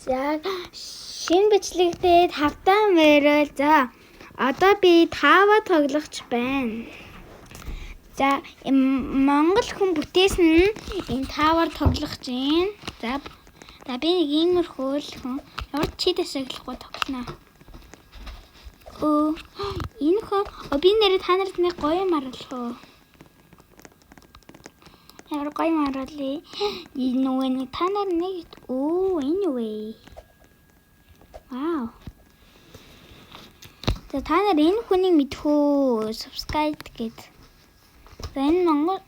За шинэ бичлэгтээ тавтаа мөрөө. За одоо би 5 тоглогч байна. За Монгол хүн бүтээсэн нь энэ 5-аар тоглох чинь. За би нэг иймэрхүү л хүн ямар чи дэсэглэхгүй тоглоно. Энэ хүн би нэрээ та нарт нэг гоё маруулах уу? Ямар гоё маруулъя. Энэ та нар нэг anyway. Вау. За та нар энэ хүнийг мэдэх үү? Subscribe гэд. За энэ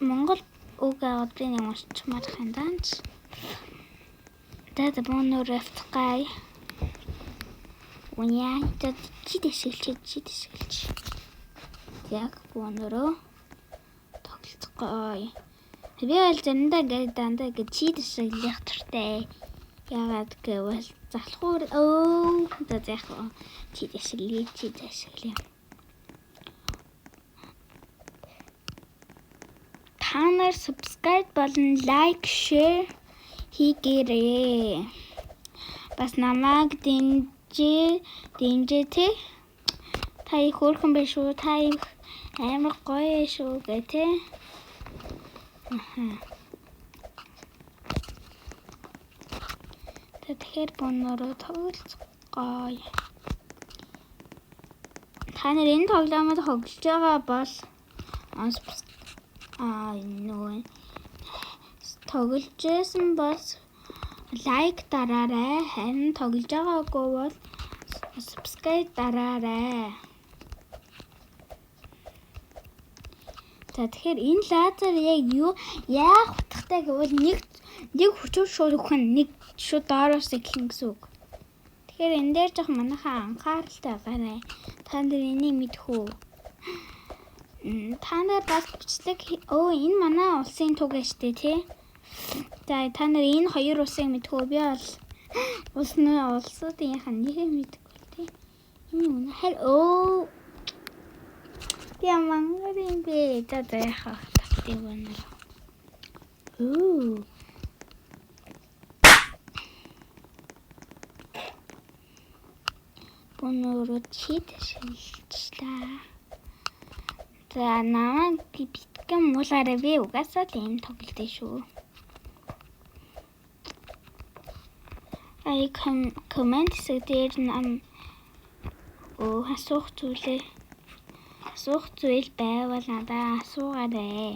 Монгол үг аваад нэг уншчихмаар хандаанч. За бонор эфткай. Уяа чи дэсгэлч. Яг бонороо тоглоцгоо. Би бол зөндөө дандаа чи дэсгэлэх туртай. Яагаад гэвэл залхуур за яг чи дэсгэлээ. Та нар subscribe болон like, share хийгээрэй. Бас намайг дэмжээ те. Та их хөөрхөн биш үү? Та их амар гоё шүү гэ те. Тэгэхээр бонороо тоглоцгоо. Та нар энэ тоглоомод тоглож байгаа бол тогложсэн бол лайк дараарай. Харин тоглож байгаагүй бол subscribe дараарай. За тэгэхээр энэ лазер яг юу яах утгатай гэвэл нэг хүчээр шууд өгөх нь нэг шууд доороос эхлэн гэсэн үг. Тэгэхээр энэ дээр жоох манайхаа анхааралтай байгаарай. Та нар энийг мэдэх үү? Та нар бас бичлэг энэ манай улсын туг штэ тий. За та нар энэ хоёр улсыг мэдэх үү? Би бол улсуудынхаа нэгийг мэдгүй тий. Энэ үнэхээр Ямангар юм бэ? За яхаа татдаг байна. Бонороо чийдэшилчлээ. За намайг битгэн муулаарай би угаасаа л юм тоглолтой шүү. Комент дээр асуух зүйл байвал надаа асуугаарай.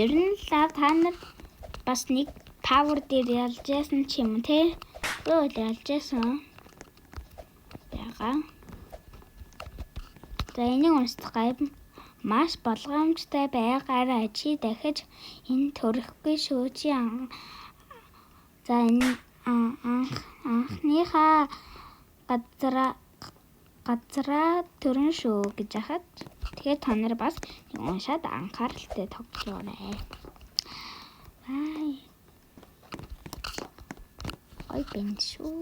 Ер нь та нар бас нэг тавар дээр ялж яасан ч юм те. Өө ялж яасан. Яга. За энийг уншдаг маш болгоомжтой байгаарай. Чи дахиж энэ төрөхгүй шүү чи за энэ анхныхаа газраа төрөн шүү гэж хахад тэгэхээр та нар бас уншаад анхааралтай тоглоорой. Ой бэн шүү.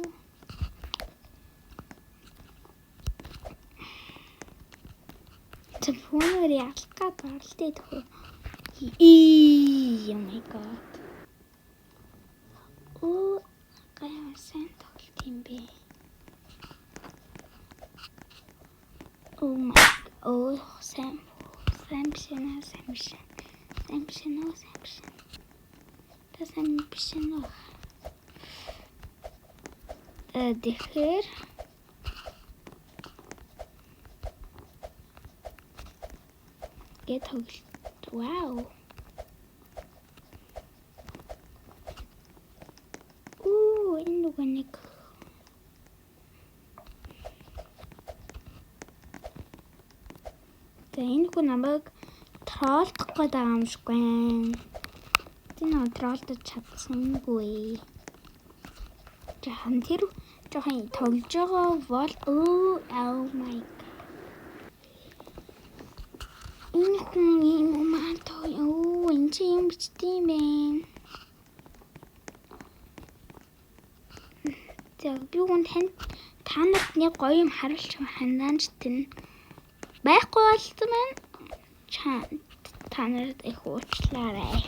Тэфоноор ялгаа барлээ тхөө. Oh my god. Гайвар сайн тоглолт юм бэ. Сайн биш нөө. Тэгэхээр тоглолт. Вау. Энэ нэг энэ хүн намайг троллох гээд байгаа юм шиг байна. Энэ троллдож чадсангүй. Тэр жоохон тоглож байгаа бол oh my god. Энэ хүн юм энэ чи юм бичдэм бэ. За би гон та нарт нэг гоё юм харуулж хандаанч тэн байхгүй болт маань. та нарт их уучлаарай.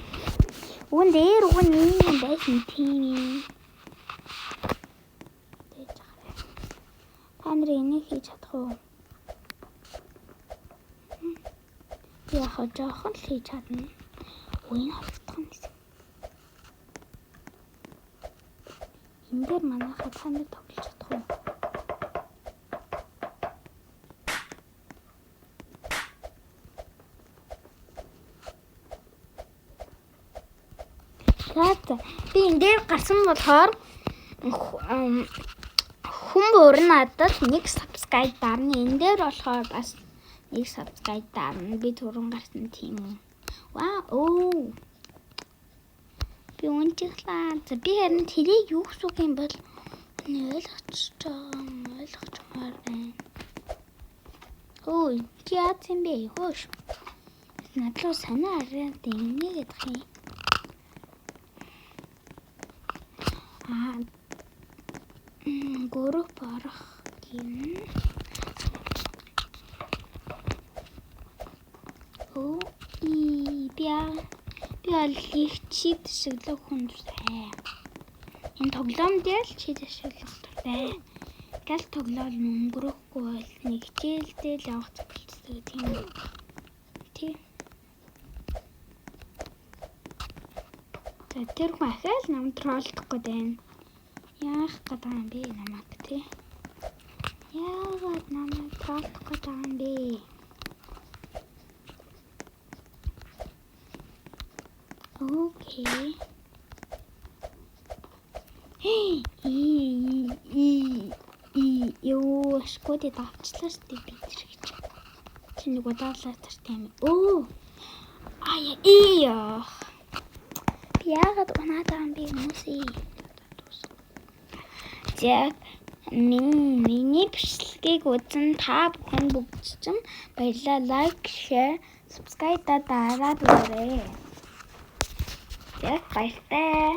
Уг дээр уг нь юм байсан тийм юм. Та нар энийг хийж чадах уу? Яг жоохон л хийж чадна. Уян хавтах юм гэсэн. Энэ дээр манайхаа та нар тоглож чадах уу? Би энэ дээр гарсан болохоор хүн бүр надад нэг subscribe дарна. Энэ дээр болохоор бас нэг subscribe дарна. Би түрүүн гарсан тийм үү. Вау. Би унтиглаа. Би харин тэрийг юу гэсэн юм бол ойлгож байна. Ой, чи яат юм бэ? Хөөш. Надлуу санаа арай дэмнэ гэдэг юм. Гөрөх барах юм. Би алих чид шиглэх хүн сай. Энэ тоглоом дээр л чид шиглэх дуртай. Гал тоглоом өнгөрөхгүй бол нэг хичээлдээ л явах зүйлстэй тийм үү. Тий. Тэр хүн ахаал нам троллдох гээд байна. Яах гээд байгаа юм бэ намайг тий. Яагаад намайг троллдох гээд байгаа юм бэ? Окей. Ёо, скоди давчлаа штэ би тэр гэж. Чи нэг удаалаа тэр тийм. Яагаад унаад байгаа юм бэ хүмүүсээ? Яг миний бичлэгийг үзэн та бүхэн бүгдчэн баярлалаа. Лайк, share, subscribe дараад үзээрэй. Яг баяртай.